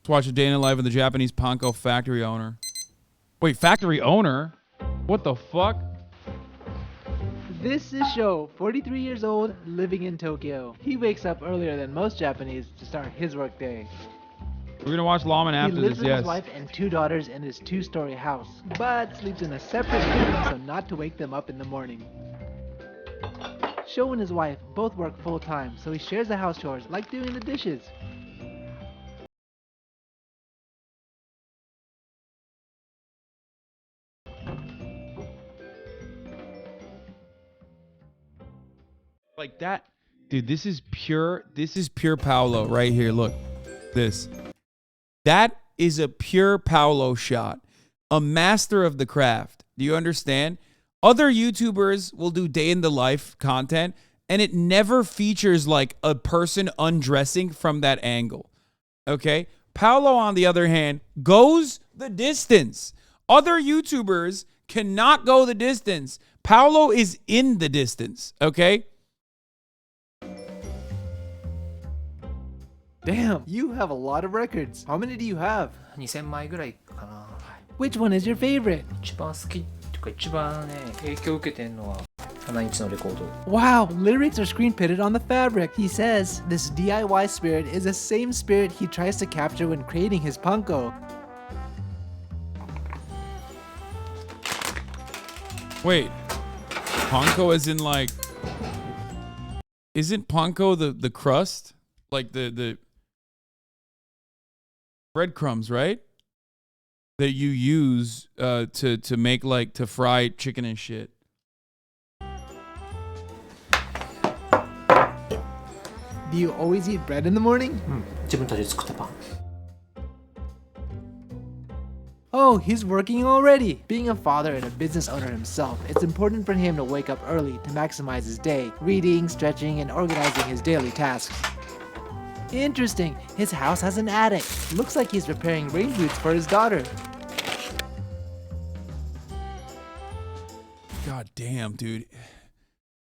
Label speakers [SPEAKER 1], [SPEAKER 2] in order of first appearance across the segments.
[SPEAKER 1] Let's watch a day in the life of the Japanese Panko factory owner. Wait, factory owner? What the fuck?
[SPEAKER 2] This is Sho, 43 years old, living in Tokyo. He wakes up earlier than most Japanese to start his workday.
[SPEAKER 1] We're gonna watch Lawman after
[SPEAKER 2] He lives
[SPEAKER 1] this,
[SPEAKER 2] with
[SPEAKER 1] yes.
[SPEAKER 2] his wife and 2 daughters in his 2-story house, but sleeps in a separate room so not to wake them up in the morning. Sho and his wife both work full-time, so he shares the house chores, like doing the dishes.
[SPEAKER 1] Like that. Dude, this is pure Paolo right here. Look. This. That is a pure Paolo shot. A master of the craft. Do you understand? Other YouTubers will do day in the life content, and it never features like a person undressing from that angle. Okay? Paolo, on the other hand, goes the distance. Other YouTubers cannot go the distance. Paolo is in the distance. Okay?
[SPEAKER 2] Damn, you have a lot of records. How many do you have?
[SPEAKER 3] 2000枚ぐらいかな。
[SPEAKER 2] Which one is your favorite?
[SPEAKER 3] 一番好きっていうか一番ね影響を受けてるのは7インチのレコード。
[SPEAKER 2] Wow, lyrics are screen printed on the fabric. He says this DIY spirit is the same spirit he tries to capture when creating his Panko.
[SPEAKER 1] Wait. Panko as in like... Isn't Panko the crust? Like the breadcrumbs, right? That you use to make like to fry chicken and shit.
[SPEAKER 2] Do you always eat bread in the morning?
[SPEAKER 3] 自分たちで作ったパン。
[SPEAKER 2] Oh, he's working already! Being a father and a business owner himself, it's important for him to wake up early to maximize his day, reading, stretching, and organizing his daily tasks. Interesting, his house has an attic. Looks like he's preparing rain boots for his daughter.
[SPEAKER 1] God damn, dude.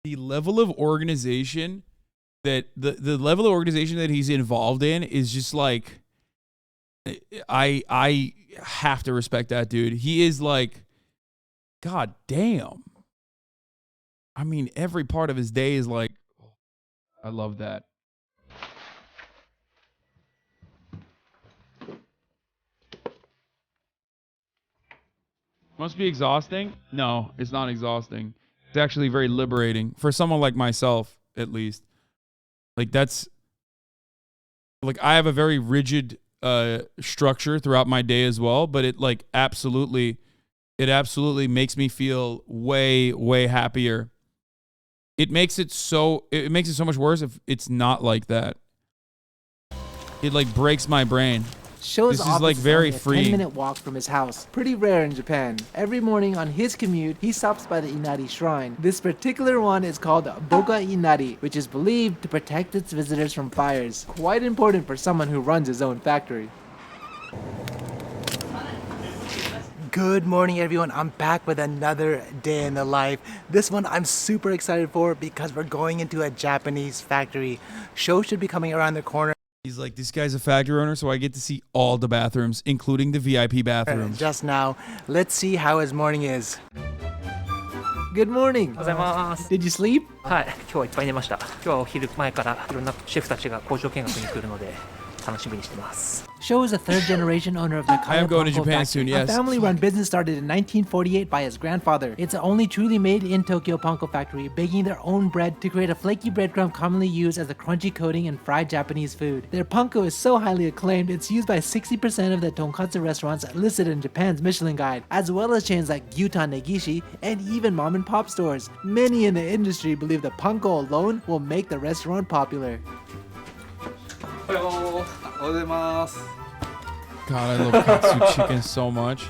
[SPEAKER 1] The level of organization that the level of organization that he's involved in is just like I have to respect that dude. He is like, God damn. I mean, every part of his day is like, I love that. Must be exhausting? No, it's not exhausting. It's actually very liberating for someone like myself, at least. Like that's like I have a very rigid structure throughout my day as well, but it like absolutely makes me feel way happier. It makes it so much worse if it's not like that. It like breaks my brain.
[SPEAKER 2] Sho's
[SPEAKER 1] This is
[SPEAKER 2] office
[SPEAKER 1] like very
[SPEAKER 2] only a
[SPEAKER 1] freeing.
[SPEAKER 2] 10-minute walk from his house. Pretty rare in Japan. Every morning on his commute, he stops by the Inari shrine. This particular one is called Boka Inari, which is believed to protect its visitors from fires. Quite important for someone who runs his own factory.
[SPEAKER 4] Good morning, everyone. I'm back with another day in the life. This one I'm super excited for because we're going into a Japanese factory. Show should be coming around the corner.
[SPEAKER 1] He's like, this guy's a factory owner, so I get to see all the bathrooms, including the VIP bathrooms.
[SPEAKER 4] Just now. Let's see how his morning is.
[SPEAKER 2] Good morning.
[SPEAKER 3] おはようございます。
[SPEAKER 2] Did you sleep?
[SPEAKER 3] はい、今日はいっぱい寝ました。今日はお昼前からいろんなシェフたちが工場見学に来るので楽しみにしてます。
[SPEAKER 2] Sho is a third-generation owner of the
[SPEAKER 1] I am going to
[SPEAKER 2] Panko
[SPEAKER 1] Japan
[SPEAKER 2] factory,
[SPEAKER 1] soon, yes.
[SPEAKER 2] a family-run business started in 1948 by his grandfather. It's the only truly made in Tokyo Panko factory, baking their own bread to create a flaky breadcrumb commonly used as a crunchy coating in fried Japanese food. Their Panko is so highly acclaimed, it's used by 60% of the tonkatsu restaurants listed in Japan's Michelin Guide, as well as chains like Gyutan Negishi and even mom-and-pop stores. Many in the industry believe the Panko alone will make the restaurant popular.
[SPEAKER 3] おはようございます。
[SPEAKER 1] God, I love katsu chicken so much.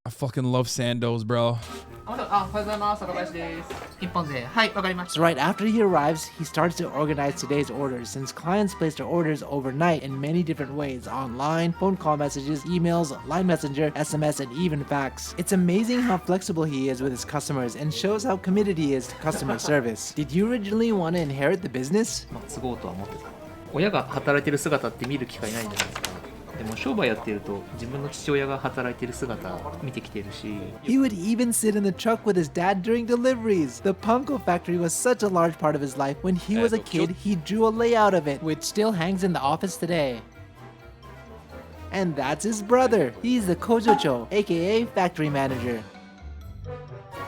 [SPEAKER 1] I fucking love Sandos, bro.
[SPEAKER 3] おはようございます。若林です。一本で、はい、わかりました。
[SPEAKER 2] So right after he arrives, he starts to organize today's orders since clients place their orders overnight in many different ways: online, phone call messages, emails, line messenger, SMS, and even fax. It's amazing how flexible he is with his customers and shows how committed he is to customer service. Did you originally want to inherit the business?
[SPEAKER 3] まあ、継ごうとは思ってた。親が働いてる姿って見る機会ないじゃないですか。でも商売やってると自分の父親が働いてる姿見てきてるし
[SPEAKER 2] He would even sit in the truck with his dad during deliveries. The Panko factory was such a large part of his life. When he was a kid, he drew a layout of it, which still hangs in the office today. And that's his brother. He's the Kojocho, aka factory manager.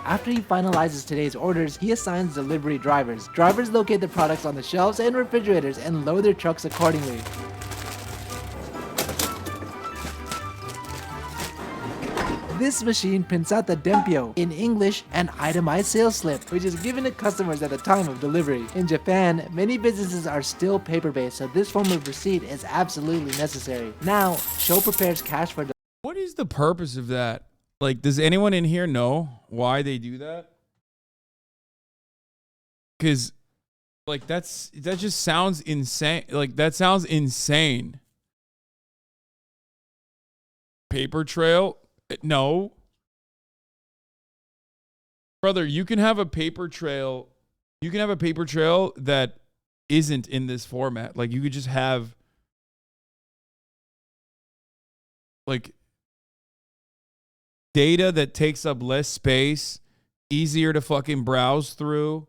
[SPEAKER 2] After he finalizes today's orders, he assigns delivery drivers. Drivers locate the products on the shelves and refrigerators and load their trucks accordingly. This machine prints out the dempio, in English, an itemized sales slip, which is given to customers at the time of delivery. In Japan, many businesses are still paper-based, so this form of receipt is absolutely necessary. Now, Sho prepares cash for
[SPEAKER 1] What is the purpose of that? Like, does anyone in here know why they do that? Because, like, that just sounds insane. Like, that sounds insane. Paper trail? No. Brother, you can have a paper trail. You can have a paper trail that isn't in this format. Like, you could just have, like, data that takes up less space, easier to fucking browse through.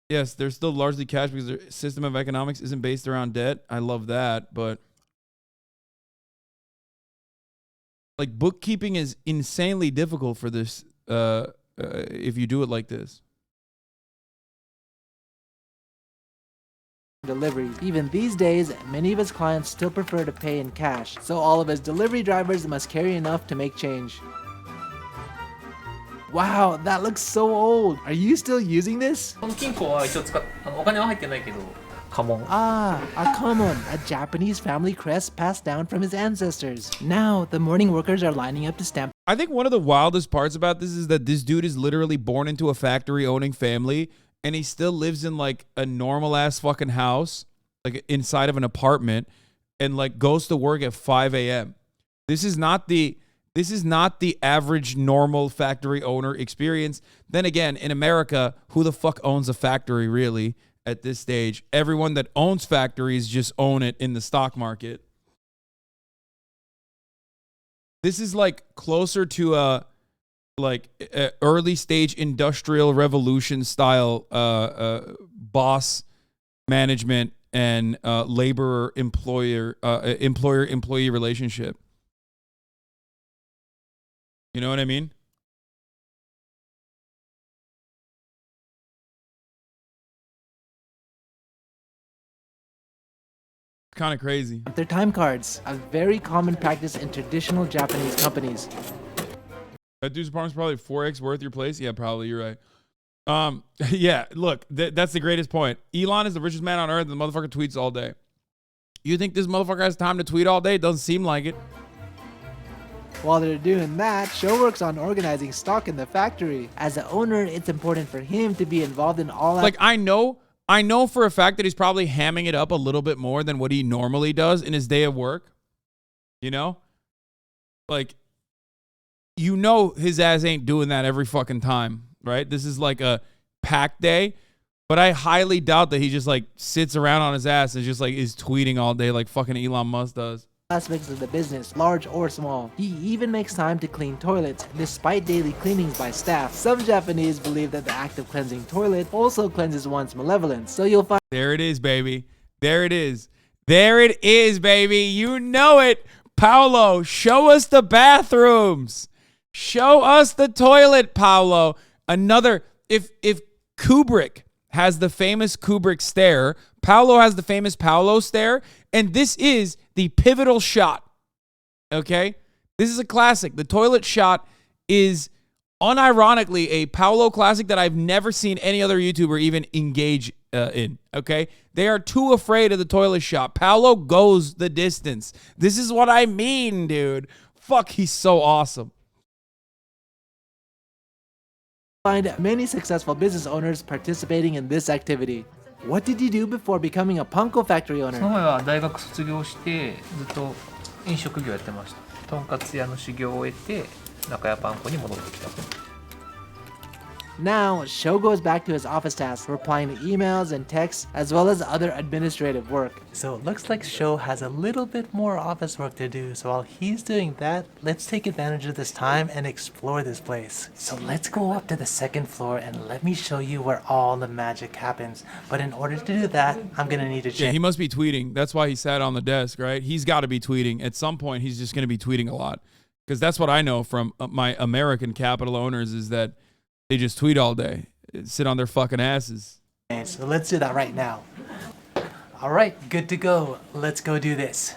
[SPEAKER 1] Yes, they're still largely cash because their system of economics isn't based around debt. I love that, but like bookkeeping is insanely difficult for this if you do it like this.
[SPEAKER 2] deliveries. Even these days, many of his clients still prefer to pay in cash, so all of his delivery drivers must carry enough to make change. Wow, that looks so old. Are you still using this?
[SPEAKER 3] この金庫は一応お金は入ってないけど家紋
[SPEAKER 2] Ah, a kamon, a Japanese family crest passed down from his ancestors. Now, the morning workers are lining up to stamp.
[SPEAKER 1] I think one of the wildest parts about this is that this dude is literally born into a factory owning family and he still lives in like a normal ass fucking house, like inside of an apartment, and like goes to work at 5 a.m. This is not the average normal factory owner experience. Then again, in America, who the fuck owns a factory really at this stage? Everyone that owns factories just own it in the stock market. This is like closer to a early stage industrial revolution style boss management and labor employer employee relationship. You know what I mean? Kind of crazy.
[SPEAKER 2] Their time cards, a very common practice in traditional Japanese companies.
[SPEAKER 1] That dude's apartment's probably 4x worth your place. Yeah, probably. You're right. Yeah, look, that's the greatest point. Elon is the richest man on earth, and the motherfucker tweets all day. You think this motherfucker has time to tweet all day? It doesn't seem like it.
[SPEAKER 2] While they're doing that, Sho works on organizing stock in the factory. As the owner, it's important for him to be involved in all
[SPEAKER 1] Like, I know for a fact that he's probably hamming it up a little bit more than what he normally does in his day of work. You know? Like, you know his ass ain't doing that every fucking time, right? This is like a pack day, but I highly doubt that he just like sits around on his ass and just like is tweeting all day like fucking Elon Musk does.
[SPEAKER 2] aspects of the business, large or small. He even makes time to clean toilets, despite daily cleanings by staff. Some Japanese believe that the act of cleansing toilet also cleanses one's malevolence, so you'll find
[SPEAKER 1] There it is, baby. There it is. There it is, baby. You know it. Paolo, show us the bathrooms. Show us the toilet, Paolo. Another, if Kubrick has the famous Kubrick stare, Paolo has the famous Paolo stare, and this is the pivotal shot. Okay? This is a classic. The toilet shot is unironically a Paolo classic that I've never seen any other YouTuber even engage in. Okay? They are too afraid of the toilet shot. Paolo goes the distance. This is what I mean, dude. Fuck, he's so awesome.
[SPEAKER 2] find many successful business owners participating in this activity. What did you do before becoming a Panko factory
[SPEAKER 3] その
[SPEAKER 2] owner?
[SPEAKER 3] 前は大学卒業してずっと飲食業やってました。とんかつ屋の修行を終えて中屋パン粉に戻ってきた。
[SPEAKER 2] Now, Sho goes back to his office tasks, replying to emails and texts, as well as other administrative work.
[SPEAKER 4] So it looks like Sho has a little bit more office work to do. So while he's doing that, let's take advantage of this time and explore this place. So let's go up to the second floor and let me show you where all the magic happens. But in order to do that, I'm gonna need to
[SPEAKER 1] Yeah,
[SPEAKER 4] change.
[SPEAKER 1] he must be tweeting. That's why he sat on the desk, right? He's got to be tweeting. At some point, he's just going to be tweeting a lot. Because that's what I know from my American capital owners is that they just tweet all day, sit on their fucking asses.
[SPEAKER 4] So let's do that right now. All right, good to go. Let's go do this.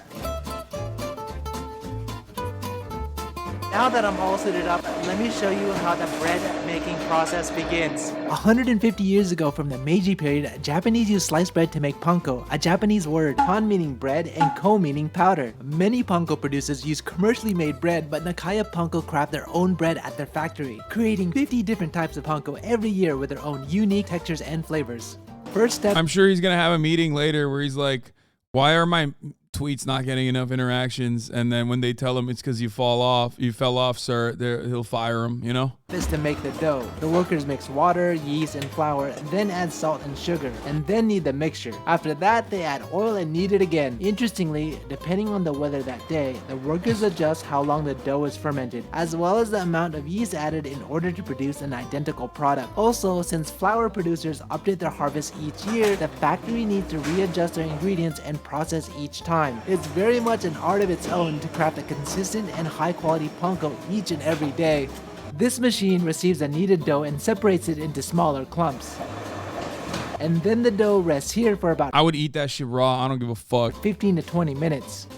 [SPEAKER 4] Now that I'm all suited up, let me show you how the bread making process begins.
[SPEAKER 2] 150 years ago from the Meiji period, Japanese used sliced bread to make panko, a Japanese word, pan meaning bread and ko meaning powder. Many panko producers use commercially made bread, but Nakaya Panko craft their own bread at their factory, creating 50 different types of panko every year with their own unique textures and flavors. First step.
[SPEAKER 1] I'm sure he's going to have a meeting later where he's like, why are my tweets not getting enough interactions? And then when they tell him it's because you fell off, sir, he'll fire him, you know?
[SPEAKER 2] Is to make the dough. The workers mix water, yeast, and flour, then add salt and sugar, and then knead the mixture. After that, they add oil and knead it again. Interestingly, depending on the weather that day, the workers adjust how long the dough is fermented, as well as the amount of yeast added in order to produce an identical product. Also, since flour producers update their harvest each year, the factory needs to readjust their ingredients and process each time. It's very much an art of its own to craft a consistent and high quality panko each and every day. This machine receives a kneaded dough and separates it into smaller clumps. And then the dough rests here for about
[SPEAKER 1] I would eat that shit raw. I don't give a fuck.
[SPEAKER 2] 15 to 20 minutes.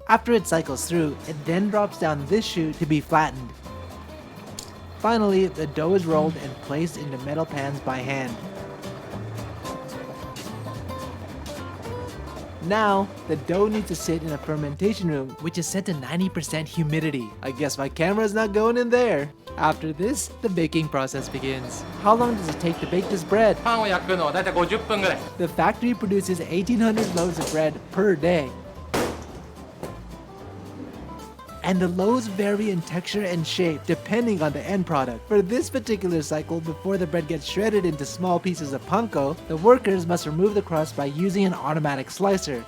[SPEAKER 2] After it cycles through, it then drops down this chute to be flattened. Finally, the dough is rolled and placed into metal pans by hand. Now, the dough needs to sit in a fermentation room, which is set to 90% humidity. I guess my camera's not going in there. After this, the baking process begins. How long does it take to bake this bread?
[SPEAKER 3] パンを焼くのはだいたい50分ぐらい
[SPEAKER 2] The factory produces 1,800 loaves of bread per day. And the loaves vary in texture and shape depending on the end product. For this particular cycle, before the bread gets shredded into small pieces of panko, the workers must remove the crust by using an automatic slicer.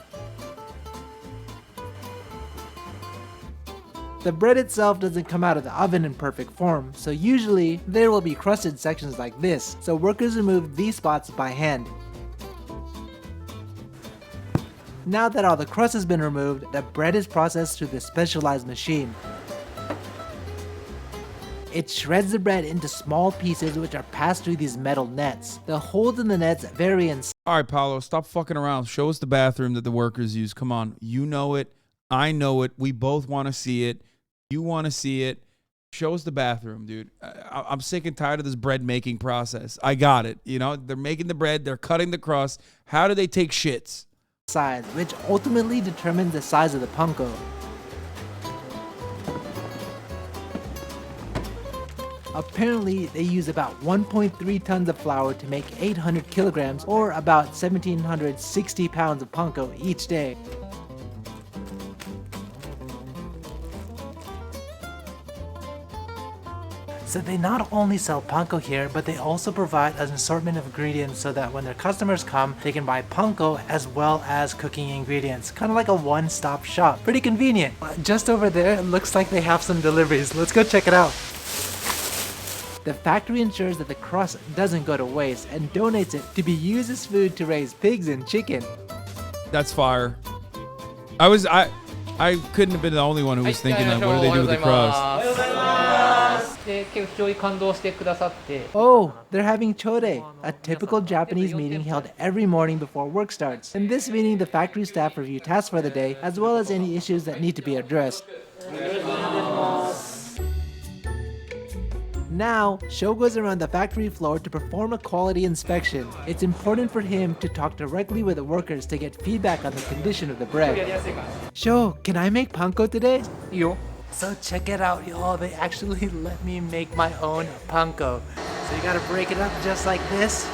[SPEAKER 2] The bread itself doesn't come out of the oven in perfect form, so usually there will be crusted sections like this, so workers remove these spots by hand. Now that all the crust has been removed, the bread is processed through this specialized machine. It shreds the bread into small pieces which are passed through these metal nets. The holes in the nets vary in size.
[SPEAKER 1] All right, Paolo, stop fucking around. Show us the bathroom that the workers use. Come on. You know it. I know it. We both want to see it. You want to see it. Show us the bathroom, dude. I'm sick and tired of this bread making process. I got it. You know, they're making the bread. They're cutting the crust. How do they take shits?
[SPEAKER 2] Size, which ultimately determines the size of the panko. Apparently, they use about 1.3 tons of flour to make 800 kilograms, or about 1,760 pounds of panko each day.
[SPEAKER 4] So they not only sell panko here, but they also provide an assortment of ingredients so that when their customers come, they can buy panko as well as cooking ingredients. Kind of like a one-stop shop. Pretty convenient. Just over there, it looks like they have some deliveries. Let's go check it out.
[SPEAKER 2] The factory ensures that the crust doesn't go to waste and donates it to be used as food to raise pigs and chicken.
[SPEAKER 1] That's fire. I couldn't have been the only one who was thinking that. What do they do with the crust?
[SPEAKER 3] で結構非常に感動してくださって
[SPEAKER 2] Oh, they're having chode, a typical Japanese meeting held every morning before work starts. In this meeting, the factory staff review tasks for the day, as well as any issues that need to be addressed. Now, Sho goes around the factory floor to perform a quality inspection. It's important for him to talk directly with the workers to get feedback on the condition of the
[SPEAKER 3] やり
[SPEAKER 2] bread.
[SPEAKER 3] やすいから
[SPEAKER 2] Sho, can I make panko today?
[SPEAKER 3] いいよ
[SPEAKER 4] So check it out, y'all. They actually let me make my own panko. So you gotta break it up just like this.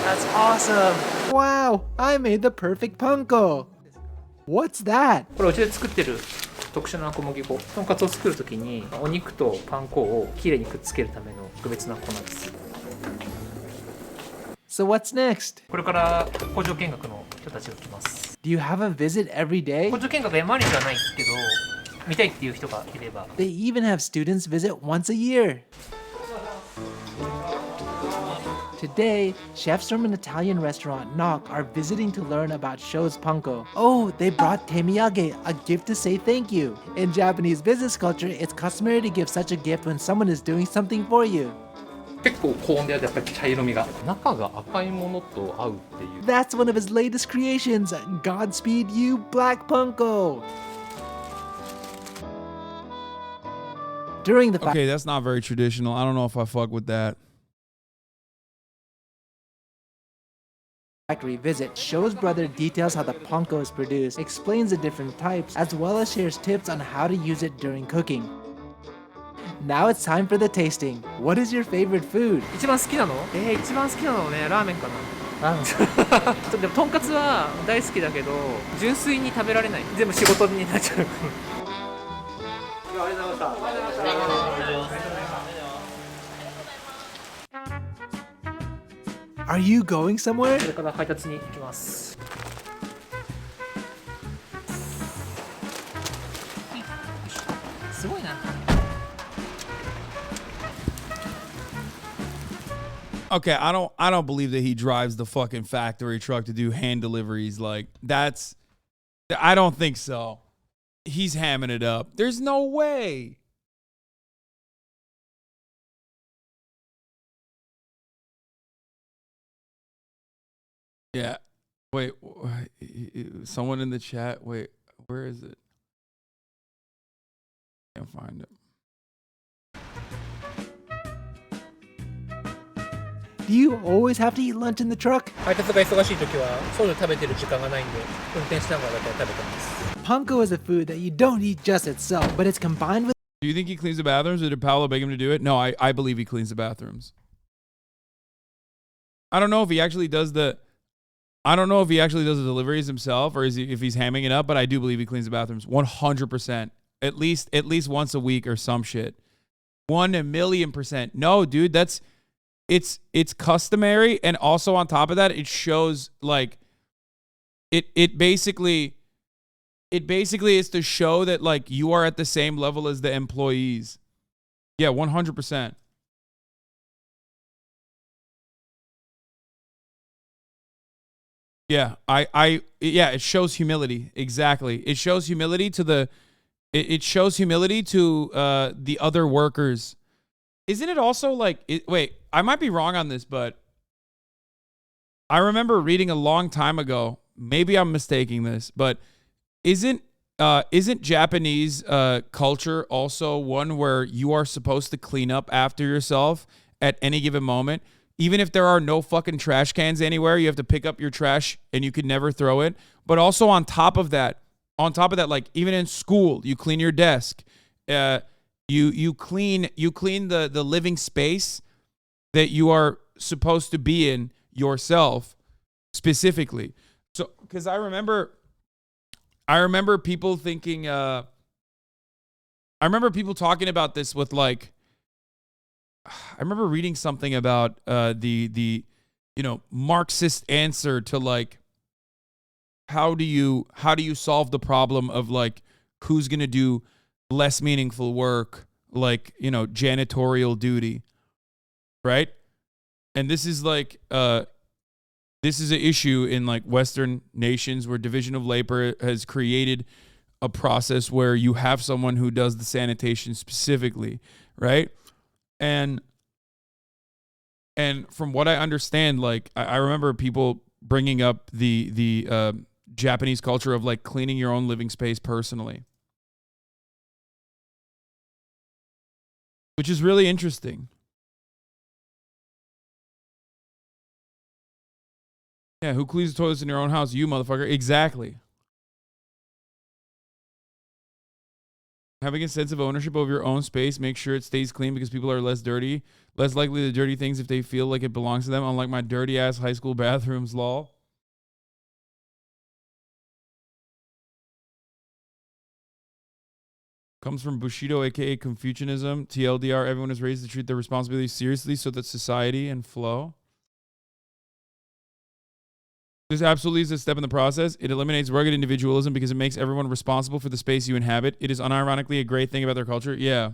[SPEAKER 4] That's awesome.
[SPEAKER 2] Wow, I made the perfect panko. What's that?
[SPEAKER 3] これうちで作ってる特殊な小麦粉。とんかつを作るときにお肉とパン粉をきれいにくっつけるための特別な粉です。
[SPEAKER 2] So what's next?
[SPEAKER 3] これから工場見学の人たちが来ます。
[SPEAKER 2] Do you have a visit every day?
[SPEAKER 3] 工場見学は毎日はないけど、見たいっていう人がいれば。
[SPEAKER 2] They even have students visit once a year. Today, chefs from an Italian restaurant, Knock, are visiting to learn about Sho's Panko. Oh, they brought temiyage, a gift to say thank you. In Japanese business culture, it's customary to give such a gift when someone is doing something for you.
[SPEAKER 3] 結構高温でやってやっぱり茶色みが、中が赤いものと合うっていう。
[SPEAKER 2] That's one of his latest creations. Godspeed you, Black Panko. During the
[SPEAKER 1] Okay, that's not very traditional. I don't know if I fuck with that.
[SPEAKER 2] factory visit, Sho's brother details how the panko is produced, explains the different types, as well as shares tips on how to use it during cooking. Now it's time for the tasting. What is your favorite food?
[SPEAKER 3] 一番好きなの？一番好きなのね、ラーメンかな。ラーメン。でもとんかつは大好きだけど、純粋に食べられない。全部仕事になっちゃう。ありがとうございました。
[SPEAKER 2] Are you going somewhere?
[SPEAKER 3] これから配達に行きます。すごいな。
[SPEAKER 1] Okay, I don't believe that he drives the fucking factory truck to do hand deliveries. Like, I don't think so. He's hamming it up. There's no way. Yeah. Wait, someone in the chat. Wait, where is it? Can't find it.
[SPEAKER 2] Do you always have to eat lunch in the truck?
[SPEAKER 3] 配達が忙しい時はそういうの食べてる時間がないんで、運転しながらだけ食べてます。
[SPEAKER 2] Panko is a food that you don't eat just itself, but it's combined with.
[SPEAKER 1] Do you think he cleans the bathrooms, or did Paolo beg him to do it? No, I believe he cleans the bathrooms. I don't know if he actually does the deliveries himself, or if he's hamming it up, but I do believe he cleans the bathrooms 100%. At least once a week or some shit. 1,000,000%. No, dude, it's customary, and also on top of that, it shows like it basically is to show that like you are at the same level as the employees. Yeah, 100%. Yeah, yeah, it shows humility. Exactly. It shows humility to the other workers. Isn't it also like wait, I might be wrong on this, but I remember reading a long time ago, maybe I'm mistaking this, but isn't Japanese culture also one where you are supposed to clean up after yourself at any given moment? Even if there are no fucking trash cans anywhere, you have to pick up your trash and you can never throw it. But also on top of that, like even in school, you clean your desk. You clean the living space that you are supposed to be in yourself specifically. So, because I remember people thinking, I remember people talking about this with like, I remember reading something about the Marxist answer to like how do you solve the problem of like who's gonna do less meaningful work, like janitorial duty, right? And this is like this is an issue in like Western nations where division of labor has created a process where you have someone who does the sanitation specifically, right? And from what I understand, like I remember people bringing up the Japanese culture of like cleaning your own living space personally, which is really interesting. Yeah, who cleans the toilets in your own house? You, motherfucker. Exactly. Having a sense of ownership over your own space, make sure it stays clean because people are less likely to dirty things if they feel like it belongs to them, unlike my dirty ass high school bathrooms, lol. Comes from Bushido, aka Confucianism. TLDR, everyone is raised to treat their responsibilities seriously so that society and flow. This absolutely is a step in the process. It eliminates rugged individualism because it makes everyone responsible for the space you inhabit. It is unironically a great thing about their culture. Yeah.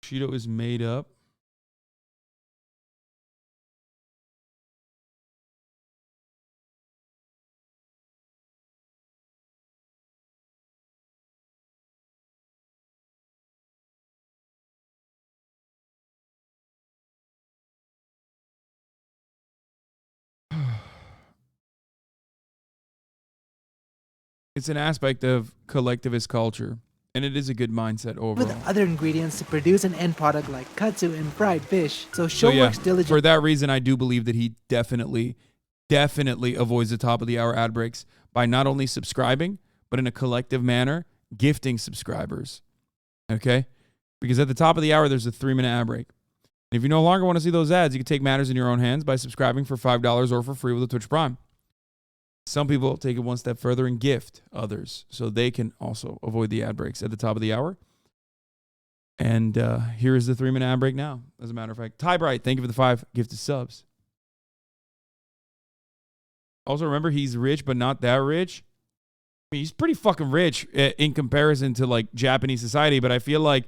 [SPEAKER 1] Bushido is made up. It's an aspect of collectivist culture, and it is a good mindset overall.
[SPEAKER 2] With other ingredients to produce an end product like katsu and fried fish. So Show works diligently.
[SPEAKER 1] For that reason, I do believe that he definitely avoids the top of the hour ad breaks by not only subscribing, but in a collective manner, gifting subscribers. Okay? Because at the top of the hour, there's a 3-minute ad break. And if you no longer want to see those ads, you can take matters in your own hands by subscribing for $5 or for free with a Twitch Prime. Some people take it one step further and gift others so they can also avoid the ad breaks at the top of the hour. And here is the 3-minute ad break now, as a matter of fact. Ty Bright, thank you for the 5 gifted subs. Also, remember, he's rich, but not that rich. I mean, he's pretty fucking rich in comparison to, like, Japanese society, but I feel like,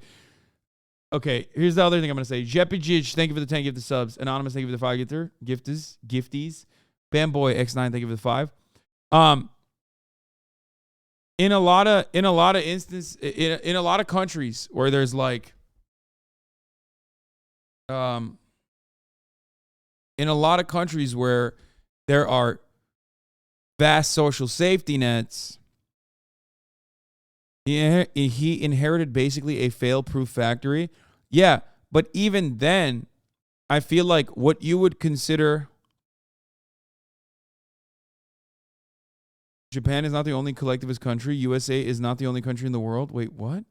[SPEAKER 1] okay, here's the other thing I'm going to say. Jepijij, thank you for the 10 gifted subs. Anonymous, thank you for the 5 gifties. Bamboy X9, thank you for the 5. In a lot of instances, in a lot of countries where there's like, in a lot of countries where there are vast social safety nets, he inherited basically a fail-proof factory. Yeah, but even then, I feel like what you would consider. Japan is not the only collectivist country. USA is not the only country in the world. Wait, what?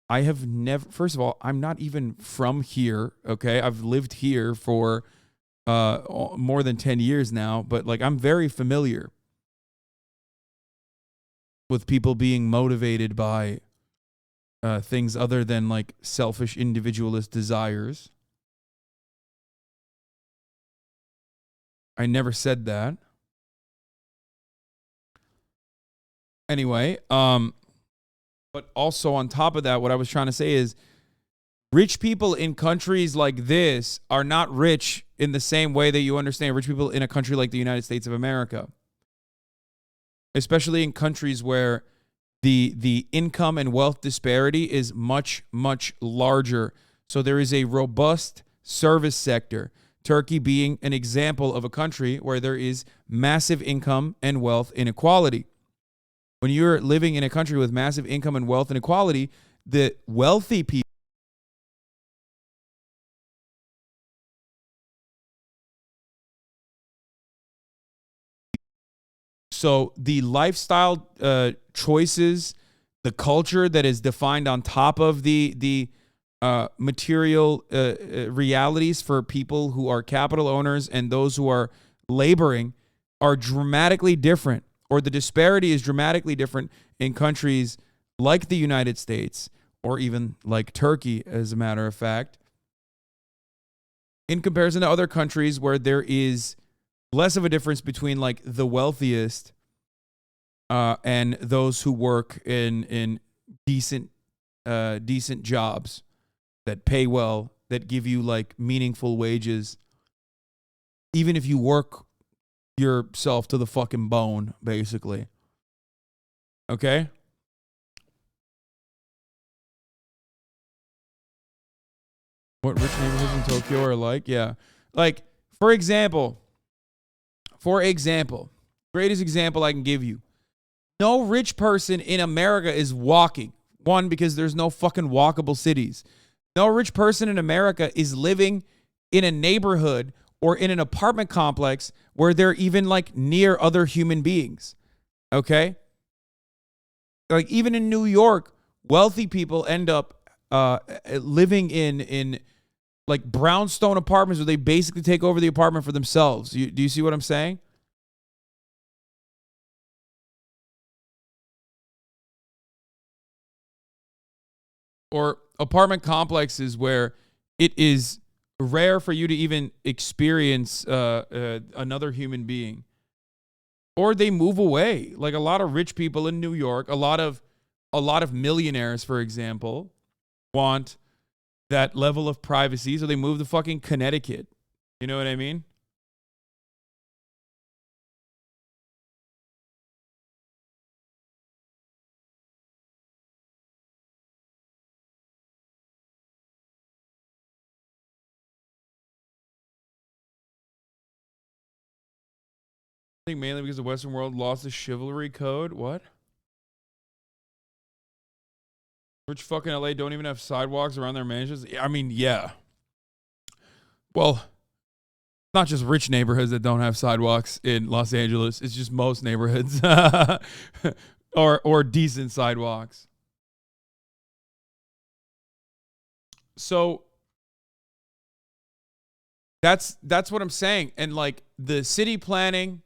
[SPEAKER 1] I have never... First of all, I'm not even from here, okay? I've lived here for more than 10 years now, but like I'm very familiar with people being motivated by things other than like selfish individualist desires. I never said that. Anyway, but also on top of that, what I was trying to say is rich people in countries like this are not rich in the same way that you understand rich people in a country like the United States of America. Especially in countries where the income and wealth disparity is much, much larger. So there is a robust service sector. Turkey being an example of a country where there is massive income and wealth inequality. When you're living in a country with massive income and wealth inequality, the wealthy people so the lifestyle choices, the culture that is defined on top of the material realities for people who are capital owners and those who are laboring are dramatically different. Or the disparity is dramatically different in countries like the United States or even like Turkey, as a matter of fact, in comparison to other countries where there is less of a difference between like the wealthiest and those who work in decent jobs that pay well, that give you like meaningful wages, even if you work yourself to the fucking bone, basically. Okay? What rich neighborhoods in Tokyo are like? Yeah. Like, for example, greatest example I can give you. No rich person in America is walking. One, because there's no fucking walkable cities. No rich person in America is living in a neighborhood or in an apartment complex where they're even like near other human beings. Okay? Like even in New York, wealthy people end up living in like brownstone apartments where they basically take over the apartment for themselves. Do you see what I'm saying? or apartment complexes where it is rare for you to even experience another human being. Or they move away. Like a lot of rich people in New York, a lot of millionaires, for example, want that level of privacy, so they move to fucking Connecticut. You know what I mean? I think mainly because the Western world lost the chivalry code. What? Rich fucking LA don't even have sidewalks around their mansions. I mean, yeah. Well, not just rich neighborhoods that don't have sidewalks in Los Angeles. It's just most neighborhoods or decent sidewalks. So that's what I'm saying. And like the city planning,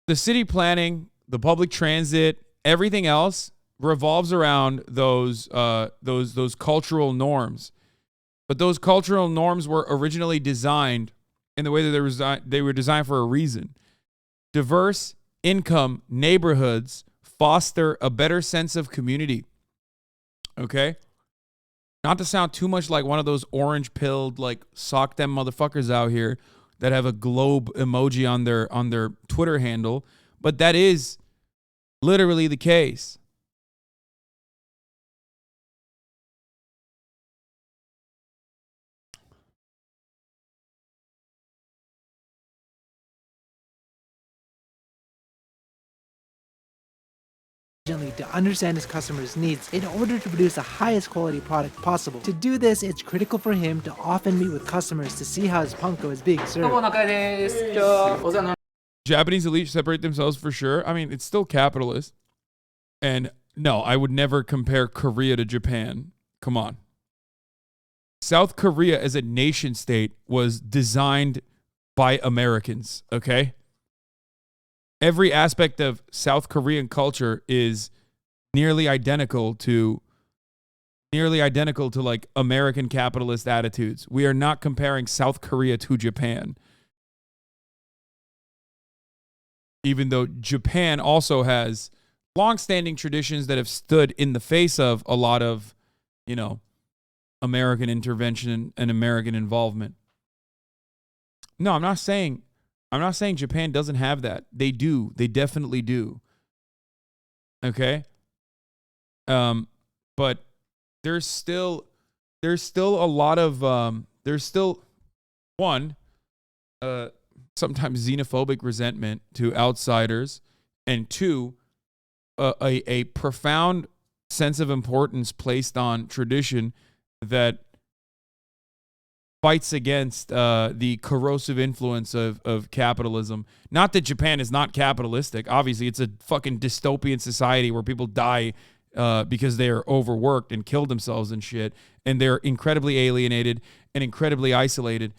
[SPEAKER 1] the public transit, everything else revolves around those cultural norms. But those cultural norms were originally designed in the way that they were designed for a reason. Diverse income neighborhoods foster a better sense of community. Okay? Not to sound too much like one of those orange-pilled, like, sock them motherfuckers out here that have a globe emoji on their Twitter handle, but that is literally the case.
[SPEAKER 2] To understand his customers' needs in order to produce the highest quality product possible. To do this, it's critical for him to often meet with customers to see how his Panko is being served.
[SPEAKER 1] Japanese elite separate themselves for sure. I mean, it's still capitalist. And no, I would never compare Korea to Japan. Come on. South Korea as a nation state was designed by Americans, okay? Every aspect of South Korean culture is nearly identical to like American capitalist attitudes. We are not comparing South Korea to Japan. Even though Japan also has long-standing traditions that have stood in the face of a lot of, you know, American intervention and American involvement. No, I'm not saying Japan doesn't have that. They do. They definitely do. Okay? But there's still a lot of there's still one sometimes xenophobic resentment to outsiders, and two, a profound sense of importance placed on tradition that fights against the corrosive influence of capitalism. Not that Japan is not capitalistic. Obviously, it's a fucking dystopian society where people die because they are overworked and kill themselves and shit, and they're incredibly alienated and incredibly isolated.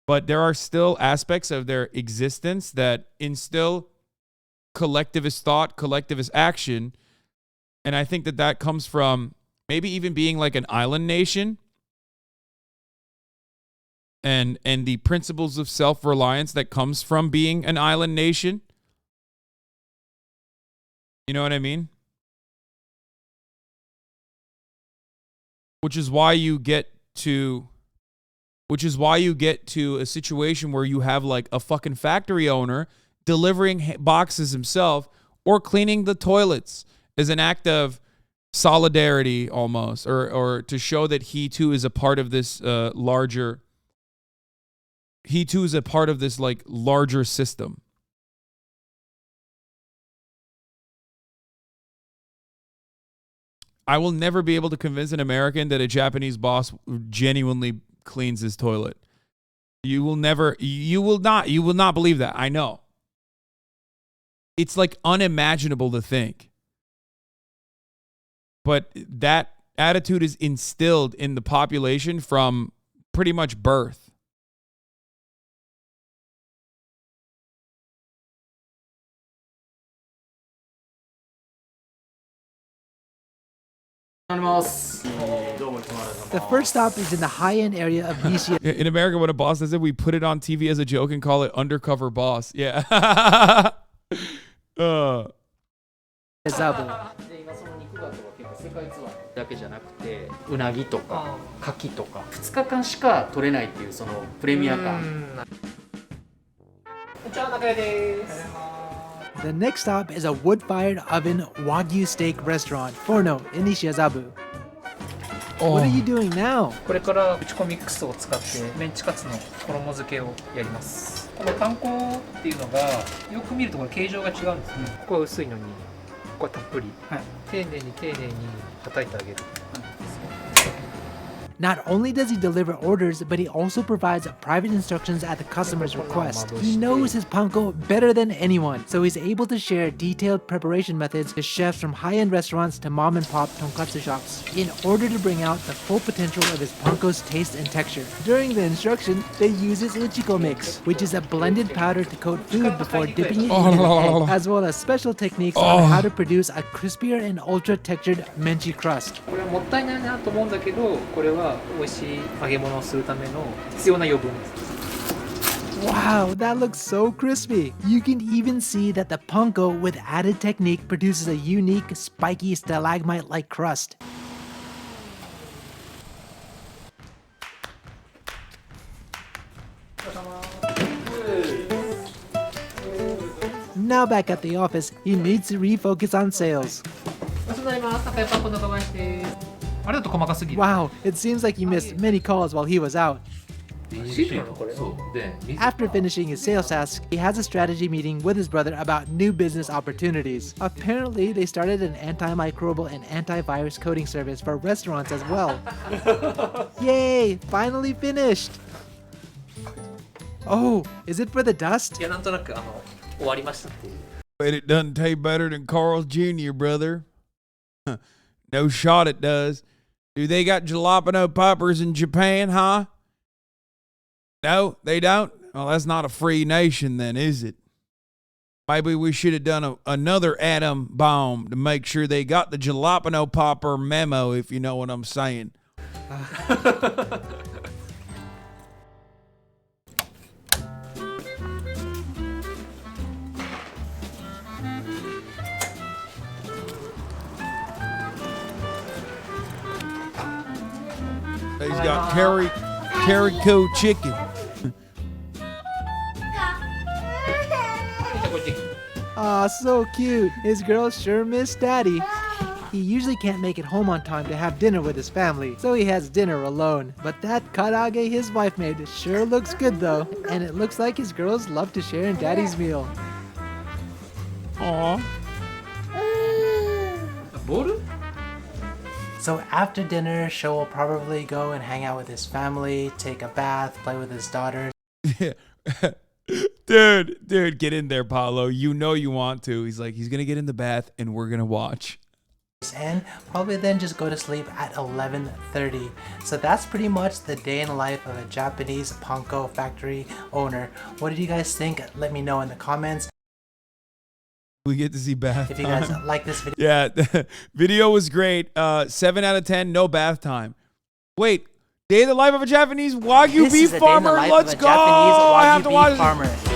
[SPEAKER 1] But there are still aspects of their existence that instill collectivist thought, collectivist action, and I think that comes from maybe even being like an island nation. And the principles of self-reliance that comes from being an island nation. You know what I mean? Which is why you get to a situation where you have like a fucking factory owner delivering boxes himself or cleaning the toilets as an act of solidarity almost, or to show that he too is a part of this larger like larger system. I will never be able to convince an American that a Japanese boss genuinely cleans his toilet. You will not believe that. I know. It's like unimaginable to think. But that attitude is instilled in the population from pretty much birth.
[SPEAKER 2] The first stop is in the high-end area of Nishi
[SPEAKER 1] In America, when a boss does it, we put it on TV as a joke and call it undercover boss. Yeah.
[SPEAKER 2] Azabu.
[SPEAKER 3] 今その肉だと結構世界ツアーだけじゃなくてうなぎとか牡蠣とか2日間しか取れないっていうそのプレミア感。じゃあ中屋です。
[SPEAKER 2] The next stop is a wood-fired oven Wagyu steak restaurant, Forno, in Nishiazabu. What are you doing now?
[SPEAKER 3] これから打ち込みミックスを使ってメンチカツの衣付けをやります。このパン粉っていうのがよく見るところ形状が違うんですね。ここは薄いのにここはたっぷり、丁寧に叩いてあげる。
[SPEAKER 2] Not only does he deliver orders, but he also provides private instructions at the customer's request. He knows his panko better than anyone, so he's able to share detailed preparation methods to chefs from high-end restaurants to mom-and-pop tonkatsu shops in order to bring out the full potential of his panko's taste and texture. During the instruction, they use his uchiko mix, which is a blended powder to coat food before dipping it in an egg, as well as special techniques on how to produce a crispier and ultra-textured menchi crust.
[SPEAKER 3] これはもったいないなと思うんだけど、これは美味しい揚げ物をするための必要な余分です。
[SPEAKER 2] Wow, that looks so crispy. You can even see that the panko with added technique produces a unique, spiky stalagmite-like crust. Now back at the office, he needs to refocus on sales.
[SPEAKER 3] お世話になります。中屋パン粉の小林です。あれだと細かすぎる。
[SPEAKER 2] Wow, it seems like he missed many calls while he was out. After finishing his sales task, he has a strategy meeting with his brother about new business opportunities. Apparently, they started an antimicrobial and antivirus coding service for restaurants as well. Yay! Finally finished! Oh, is it for the dust?
[SPEAKER 3] いやなんとなく終わりましたっていう。
[SPEAKER 1] But it doesn't taste better than Carl's Jr., brother. No shot it does. Do they got jalapeno poppers in Japan, huh? No, they don't? Well, that's not a free nation then, is it? Maybe we should have done another atom bomb to make sure they got the jalapeno popper memo, if you know what I'm saying. He's got carico chicken.
[SPEAKER 2] Aw, so cute. His girls sure miss daddy. He usually can't make it home on time to have dinner with his family, so he has dinner alone. But that karage his wife made sure looks good though, and it looks like his girls love to share in daddy's meal.
[SPEAKER 1] Aw.
[SPEAKER 4] So after dinner, Sho will probably go and hang out with his family, take a bath, play with his daughters.
[SPEAKER 1] Dude, get in there, Paulo. You know you want to. He's gonna get in the bath and we're gonna watch.
[SPEAKER 4] And probably then just go to sleep at 11:30. So that's pretty much the day in the life of a Japanese Panko factory owner. What did you guys think? Let me know in the comments.
[SPEAKER 1] We get to see bath
[SPEAKER 4] If you
[SPEAKER 1] time.
[SPEAKER 4] guys like this video.
[SPEAKER 1] Yeah, the video was great. 7 out of 10, no bath time. Wait, day in the life of a Japanese Wagyu
[SPEAKER 4] This
[SPEAKER 1] beef
[SPEAKER 4] is a day in the
[SPEAKER 1] farmer?
[SPEAKER 4] life
[SPEAKER 1] Let's
[SPEAKER 4] of a
[SPEAKER 1] go!
[SPEAKER 4] Japanese
[SPEAKER 1] I have
[SPEAKER 4] Wagyu
[SPEAKER 1] to watch
[SPEAKER 4] beef farmer.